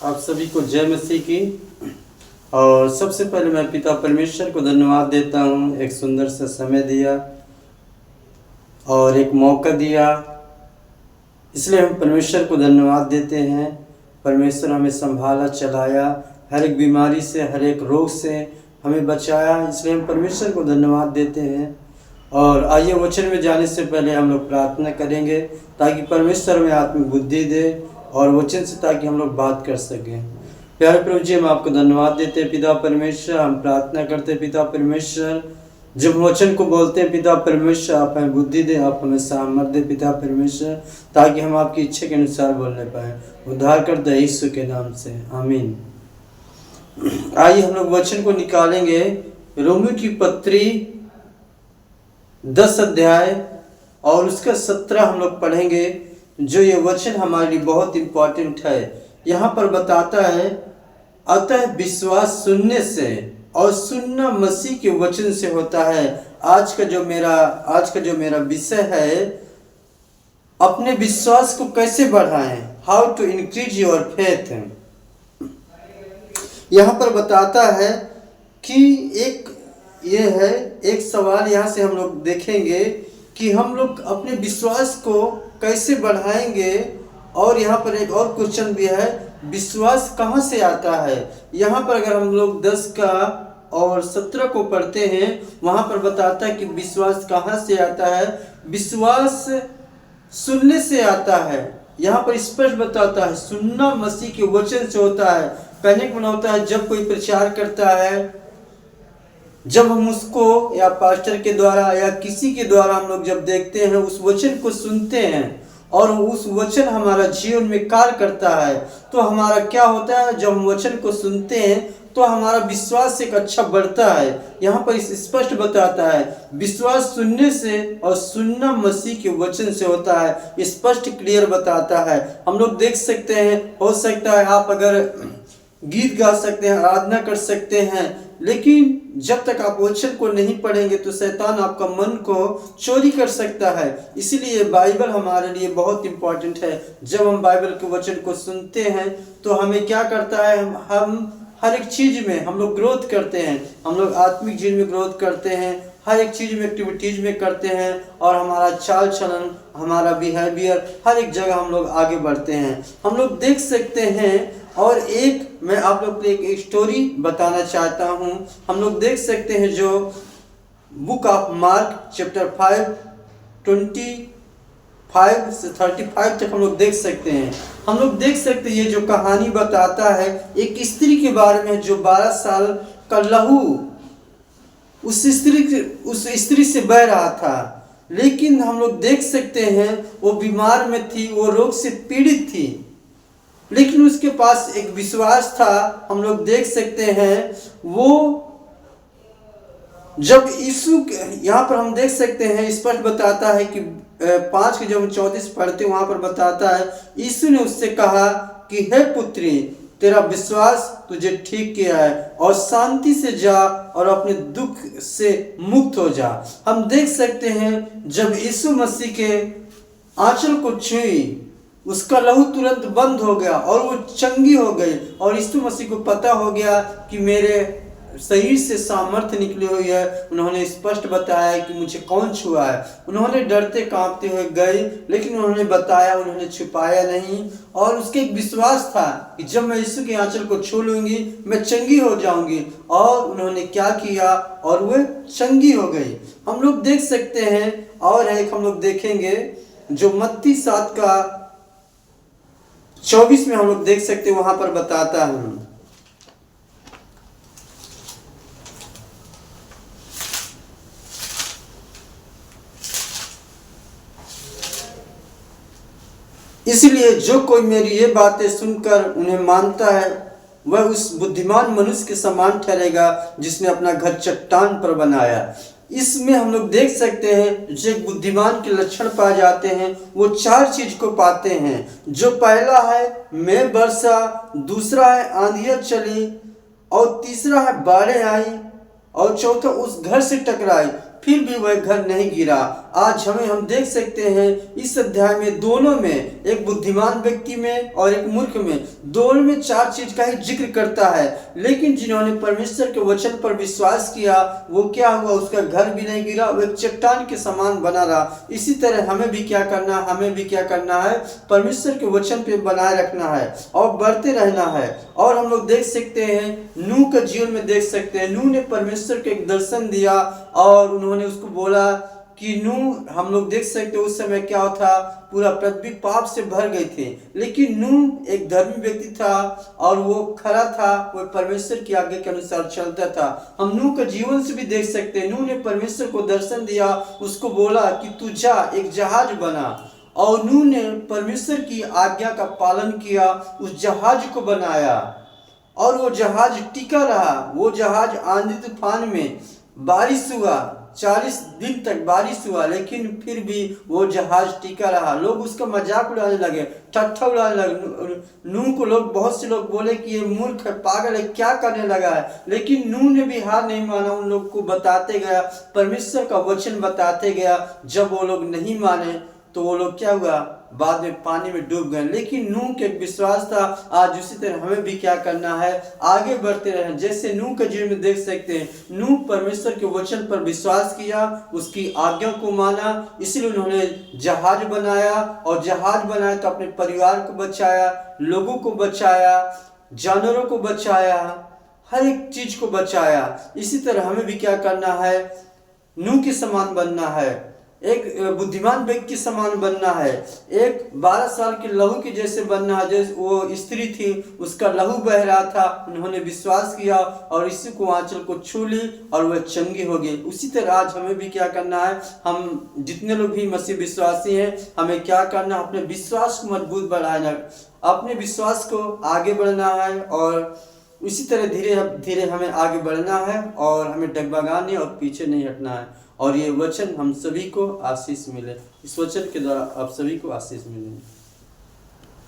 आप सभी को जय मसीह की। और सबसे पहले मैं पिता परमेश्वर को धन्यवाद देता हूँ, एक सुंदर सा समय दिया और एक मौका दिया, इसलिए हम परमेश्वर को धन्यवाद देते हैं। परमेश्वर हमें संभाला, चलाया, हर एक बीमारी से, हर एक रोग से हमें बचाया, इसलिए हम परमेश्वर को धन्यवाद देते हैं। और आइए वचन में जाने से पहले हम लोग प्रार्थना करेंगे ताकि परमेश्वर हमें आत्मिक बुद्धि दे और वचन से ताकि हम लोग बात कर सकें। प्यारे प्रभु जी, हम आपको धन्यवाद देते हैं पिता परमेश्वर। हम प्रार्थना करते हैं पिता परमेश्वर, जब वचन को बोलते हैं पिता परमेश्वर, आप हमें बुद्धि दे, आप हमें सामर्थ दे पिता परमेश्वर, ताकि हम आपकी इच्छा के अनुसार बोलने पाए। उद्धार कर दे यीशु के नाम से, आमीन। आइए हम लोग वचन को निकालेंगे। रोमियो की पत्री 10 अध्याय और उसका 17 हम लोग पढ़ेंगे। जो ये वचन हमारे लिए बहुत इम्पोर्टेंट है। यहाँ पर बताता है, अतः विश्वास सुनने से और सुनना मसीह के वचन से होता है। आज का जो मेरा विषय है, अपने विश्वास को कैसे बढ़ाएं, how to increase your faith. यहाँ पर बताता है कि एक सवाल यहाँ से हम लोग देखेंगे कि हम लोग अपने विश्वास को कैसे बढ़ाएंगे। और यहाँ पर एक और क्वेश्चन भी है, विश्वास कहाँ से आता है। यहाँ पर अगर हम लोग 10 का और 17 को पढ़ते हैं, वहाँ पर बताता है कि विश्वास कहाँ से आता है। विश्वास सुनने से आता है। यहाँ पर स्पष्ट बताता है, सुनना मसीह के वचन से होता है। कहने का मतलब होता है, जब कोई प्रचार करता है, जब हम उसको या पास्टर के द्वारा या किसी के द्वारा हम लोग जब देखते हैं, उस वचन को सुनते हैं और उस वचन हमारा जीवन में कार्य करता है, तो हमारा क्या होता है, जब हम वचन को सुनते हैं तो हमारा विश्वास एक अच्छा बढ़ता है। यहाँ पर स्पष्ट बताता है, विश्वास सुनने से और सुनना मसीह के वचन से होता है। स्पष्ट क्लियर बताता है। हम लोग देख सकते हैं, हो सकता है आप अगर गीत गा सकते हैं, आराधना कर सकते हैं, लेकिन जब तक आप वचन को नहीं पढ़ेंगे तो शैतान आपका मन को चोरी कर सकता है। इसीलिए बाइबल हमारे लिए बहुत इम्पोर्टेंट है। जब हम बाइबल के वचन को सुनते हैं तो हमें क्या करता है, हम हर एक चीज़ में हम लोग ग्रोथ करते हैं। हम लोग आत्मिक जीवन में ग्रोथ करते हैं, हर एक चीज़ में, एक्टिविटीज़ में करते हैं, और हमारा चाल चलन, हमारा बिहेवियर, हर एक जगह हम लोग आगे बढ़ते हैं। हम लोग देख सकते हैं। और एक मैं आप लोग को एक स्टोरी बताना चाहता हूँ। हम लोग देख सकते हैं, जो बुक ऑफ मार्क चैप्टर 5 25 से 35 तक हम लोग देख सकते हैं। हम लोग देख सकते हैं, ये जो कहानी बताता है एक स्त्री के बारे में जो 12 साल का लहू उस स्त्री से बह रहा था। लेकिन हम लोग देख सकते हैं, वो बीमार में थी, वो रोग से पीड़ित थी, लेकिन उसके पास एक विश्वास था। हम लोग देख सकते हैं, वो जब यीशु, यहाँ पर हम देख सकते हैं, स्पष्ट बताता है कि 5 के जब हम 34 पढ़ते हैं, वहाँ पर बताता है, यीशु ने उससे कहा कि हे पुत्री, तेरा विश्वास तुझे ठीक किया है, और शांति से जा और अपने दुख से मुक्त हो जा। हम देख सकते हैं, जब यीशु मसीह के आंचल को छुई, उसका लहू तुरंत बंद हो गया और वो चंगी हो गई। और यीशु मसीह को पता हो गया कि मेरे शरीर से सामर्थ्य निकली हुई है। उन्होंने स्पष्ट बताया कि मुझे कौन छुआ है। उन्होंने डरते कांपते हुए गए, लेकिन उन्होंने बताया, उन्होंने छुपाया नहीं। और उसके एक विश्वास था कि जब मैं यीशु के आंचल को छू लूंगी, मैं चंगी हो जाऊंगी। और उन्होंने क्या किया, और वह चंगी हो गई। हम लोग देख सकते हैं। और एक हम लोग देखेंगे, जो मत्ती 7 का 24 में हम लोग देख सकते हैं, वहां पर बताता है, इसलिए जो कोई मेरी ये बातें सुनकर उन्हें मानता है, वह उस बुद्धिमान मनुष्य के समान ठहरेगा जिसने अपना घर चट्टान पर बनाया। इसमें हम लोग देख सकते हैं, जो एक बुद्धिमान के लक्षण पाए जाते हैं, वो 4 चीज को पाते हैं। जो पहला है मैं बरसा, दूसरा है आंधियां चली, और तीसरा है बाढ़ें आई, और चौथा उस घर से टकराई, फिर भी वह घर नहीं गिरा। आज हम देख सकते हैं इस अध्याय में दोनों में, एक बुद्धिमान व्यक्ति में और एक मूर्ख में, दोनों में 4 चीज का ही जिक्र करता है। लेकिन जिन्होंने परमेश्वर के वचन पर विश्वास किया वो क्या हुआ, उसका घर भी नहीं गिरा, वो एक चट्टान के समान बना रहा। इसी तरह हमें भी क्या करना है, परमेश्वर के वचन पे बनाए रखना है और बढ़ते रहना है। और हम लोग देख सकते हैं नूह का जीवन में देख सकते हैं, नूह ने परमेश्वर को एक दर्शन दिया और उन्होंने उसको बोला कि नूह, हम लोग देख सकते हैं उस समय क्या था, पूरा पृथ्वी पाप से भर गई थी। लेकिन नूह एक धर्मी व्यक्ति था और वो खरा था, वो परमेश्वर की आज्ञा के अनुसार चलता था। हम नूह के जीवन से भी देख सकते हैं, नूह ने परमेश्वर को दर्शन दिया, उसको बोला कि तू जा एक जहाज बना, और नूह ने परमेश्वर की आज्ञा का पालन किया, उस जहाज को बनाया और वो जहाज टिका रहा। वो जहाज आंधी तूफान में बारिश हुआ, 40 दिन तक बारिश हुआ, लेकिन फिर भी वो जहाज टिका रहा। लोग उसका मजाक उड़ाने लगे, ठट्ठा उड़ाने लगे। नूह को बहुत से लोग बोले कि ये मूर्ख है, पागल है, क्या करने लगा है। लेकिन नूह ने भी हार नहीं माना, उन लोग को बताते गया, परमेश्वर का वचन बताते गया। जब वो लोग नहीं माने तो वो लोग क्या हुआ, बाद में पानी में डूब गए। लेकिन नूह के विश्वास था। आज उसी तरह हमें भी क्या करना है, आगे बढ़ते रहें। जैसे नूह के जीवन में देख सकते हैं, नूह परमेश्वर के वचन पर विश्वास किया, उसकी आज्ञा को माना, इसलिए उन्होंने जहाज बनाया, और जहाज बनाया तो अपने परिवार को बचाया, लोगों को बचाया, जानवरों को बचाया, हर एक चीज को बचाया। इसी तरह हमें भी क्या करना है, नूह के समान बनना है, एक बुद्धिमान व्यक्ति के समान बनना है, एक 12 साल के लहू के जैसे बनना है। जैसे वो स्त्री थी, उसका लहू बह रहा था, उन्होंने विश्वास किया और इसी को आंचल को छू ली और वह चंगी हो गई। उसी तरह आज हमें भी क्या करना है, हम जितने लोग भी मसीह विश्वासी हैं, हमें क्या करना, अपने विश्वास को मजबूत बढ़ाना, अपने विश्वास को आगे बढ़ना है, और इसी तरह धीरे धीरे हमें आगे बढ़ना है और हमें डगमगाने और पीछे नहीं हटना है। और ये वचन हम सभी को आशीष मिले, इस वचन के द्वारा आप सभी को आशीष मिले।